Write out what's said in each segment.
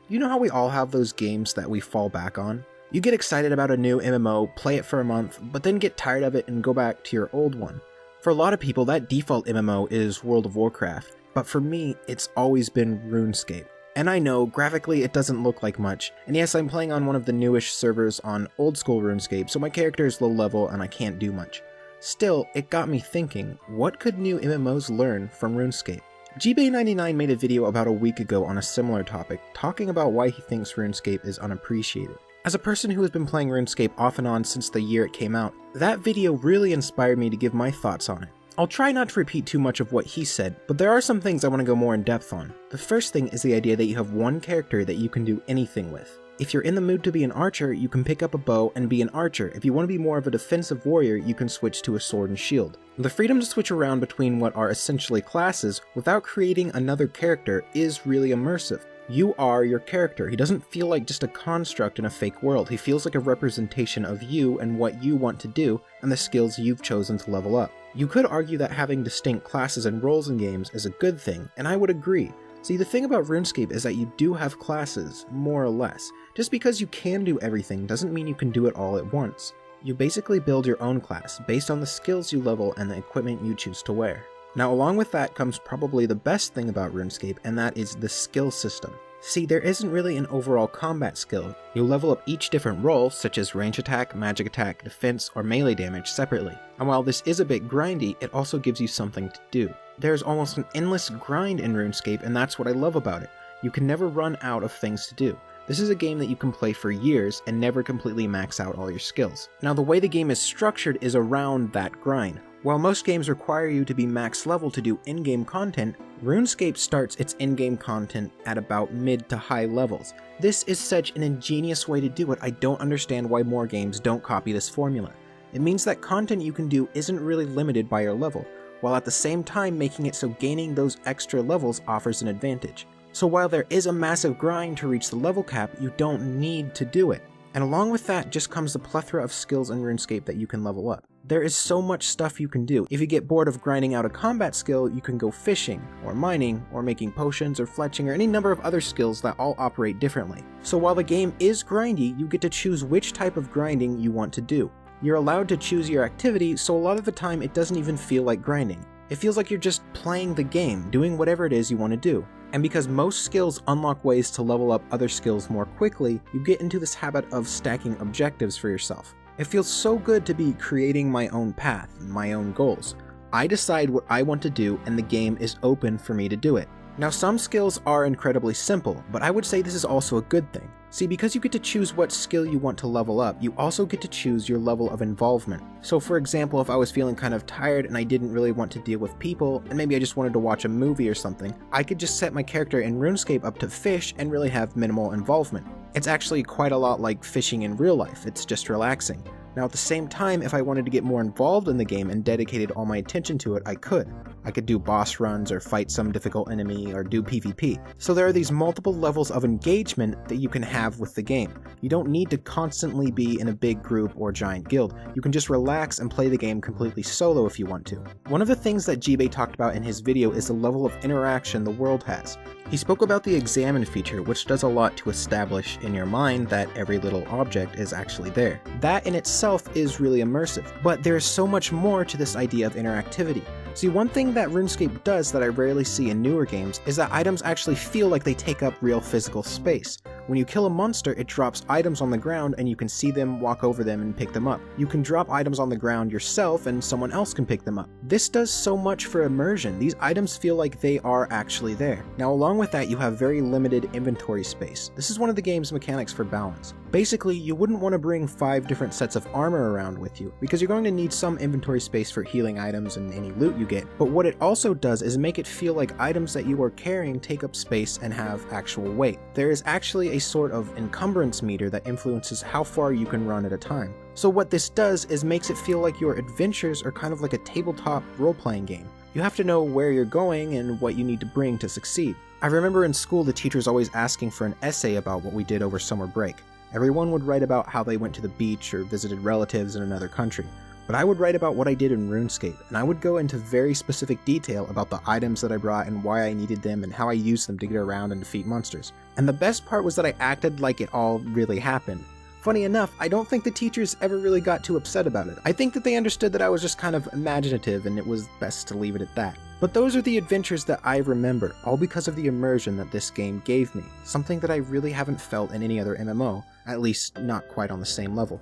You know how we all have those games that we fall back on? You get excited about a new MMO, play it for a month, but then get tired of it and go back to your old one. For a lot of people, that default MMO is World of Warcraft, but for me, it's always been RuneScape. And I know, graphically it doesn't look like much, and yes, I'm playing on one of the newish servers on old school RuneScape, so my character is low level and I can't do much. Still, it got me thinking, what could new MMOs learn from RuneScape? GBay99 made a video about a week ago on a similar topic, talking about why he thinks RuneScape is unappreciated. As a person who has been playing RuneScape off and on since the year it came out, that video really inspired me to give my thoughts on it. I'll try not to repeat too much of what he said, but there are some things I want to go more in depth on. The first thing is the idea that you have one character that you can do anything with. If you're in the mood to be an archer, you can pick up a bow and be an archer. If you want to be more of a defensive warrior, you can switch to a sword and shield. The freedom to switch around between what are essentially classes without creating another character is really immersive. You are your character. He doesn't feel like just a construct in a fake world. He feels like a representation of you and what you want to do and the skills you've chosen to level up. You could argue that having distinct classes and roles in games is a good thing, and I would agree. See, the thing about RuneScape is that you do have classes, more or less. Just because you can do everything doesn't mean you can do it all at once. You basically build your own class, based on the skills you level and the equipment you choose to wear. Now along with that comes probably the best thing about RuneScape, and that is the skill system. See, there isn't really an overall combat skill. You level up each different role, such as range attack, magic attack, defense, or melee damage separately. And while this is a bit grindy, it also gives you something to do. There's almost an endless grind in RuneScape, and that's what I love about it. You can never run out of things to do. This is a game that you can play for years and never completely max out all your skills. Now the way the game is structured is around that grind. While most games require you to be max level to do in-game content, RuneScape starts its in-game content at about mid to high levels. This is such an ingenious way to do it, I don't understand why more games don't copy this formula. It means that content you can do isn't really limited by your level, while at the same time making it so gaining those extra levels offers an advantage. So while there is a massive grind to reach the level cap, you don't need to do it. And along with that just comes the plethora of skills in RuneScape that you can level up. There is so much stuff you can do. If you get bored of grinding out a combat skill, you can go fishing, or mining, or making potions, or fletching, or any number of other skills that all operate differently. So while the game is grindy, you get to choose which type of grinding you want to do. You're allowed to choose your activity, so a lot of the time it doesn't even feel like grinding. It feels like you're just playing the game, doing whatever it is you want to do. And because most skills unlock ways to level up other skills more quickly, you get into this habit of stacking objectives for yourself. It feels so good to be creating my own path, my own goals. I decide what I want to do and the game is open for me to do it. Now some skills are incredibly simple, but I would say this is also a good thing. See, because you get to choose what skill you want to level up, you also get to choose your level of involvement. So for example, if I was feeling kind of tired and I didn't really want to deal with people, and maybe I just wanted to watch a movie or something, I could just set my character in RuneScape up to fish and really have minimal involvement. It's actually quite a lot like fishing in real life, it's just relaxing. Now at the same time, if I wanted to get more involved in the game and dedicated all my attention to it, I could. I could do boss runs or fight some difficult enemy or do PvP. So there are these multiple levels of engagement that you can have with the game. You don't need to constantly be in a big group or giant guild. You can just relax and play the game completely solo if you want to. One of the things that GBay talked about in his video is the level of interaction the world has. He spoke about the examine feature, which does a lot to establish in your mind that every little object is actually there. That in itself is really immersive, but there is so much more to this idea of interactivity. See, one thing that RuneScape does that I rarely see in newer games is that items actually feel like they take up real physical space. When you kill a monster, it drops items on the ground and you can see them, walk over them, and pick them up. You can drop items on the ground yourself and someone else can pick them up. This does so much for immersion. These items feel like they are actually there. Now along with that, you have very limited inventory space. This is one of the game's mechanics for balance. Basically, you wouldn't want to bring 5 different sets of armor around with you, because you're going to need some inventory space for healing items and any loot you get, but what it also does is make it feel like items that you are carrying take up space and have actual weight. There is actually a sort of encumbrance meter that influences how far you can run at a time. So what this does is makes it feel like your adventures are kind of like a tabletop role-playing game. You have to know where you're going and what you need to bring to succeed. I remember in school the teachers always asking for an essay about what we did over summer break. Everyone would write about how they went to the beach or visited relatives in another country. But I would write about what I did in RuneScape, and I would go into very specific detail about the items that I brought and why I needed them and how I used them to get around and defeat monsters. And the best part was that I acted like it all really happened. Funny enough, I don't think the teachers ever really got too upset about it. I think that they understood that I was just kind of imaginative and it was best to leave it at that. But those are the adventures that I remember, all because of the immersion that this game gave me, something that I really haven't felt in any other MMO, at least not quite on the same level.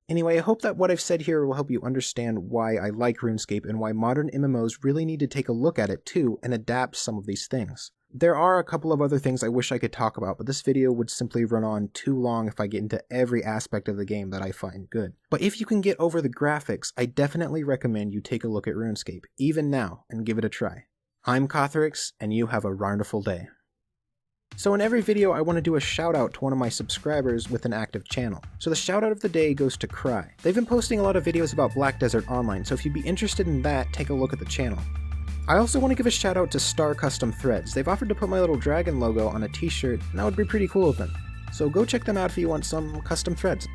Anyway, I hope that what I've said here will help you understand why I like RuneScape and why modern MMOs really need to take a look at it too and adapt some of these things. There are a couple of other things I wish I could talk about, but this video would simply run on too long if I get into every aspect of the game that I find good. But if you can get over the graphics, I definitely recommend you take a look at RuneScape, even now, and give it a try. I'm Kothorix, and you have a wonderful day. So in every video I want to do a shout out to one of my subscribers with an active channel. So the shout out of the day goes to Cry. They've been posting a lot of videos about Black Desert Online, so if you'd be interested in that, take a look at the channel. I also want to give a shout out to Star Custom Threads. They've offered to put my little dragon logo on a t-shirt, and that would be pretty cool of them. So go check them out if you want some custom threads.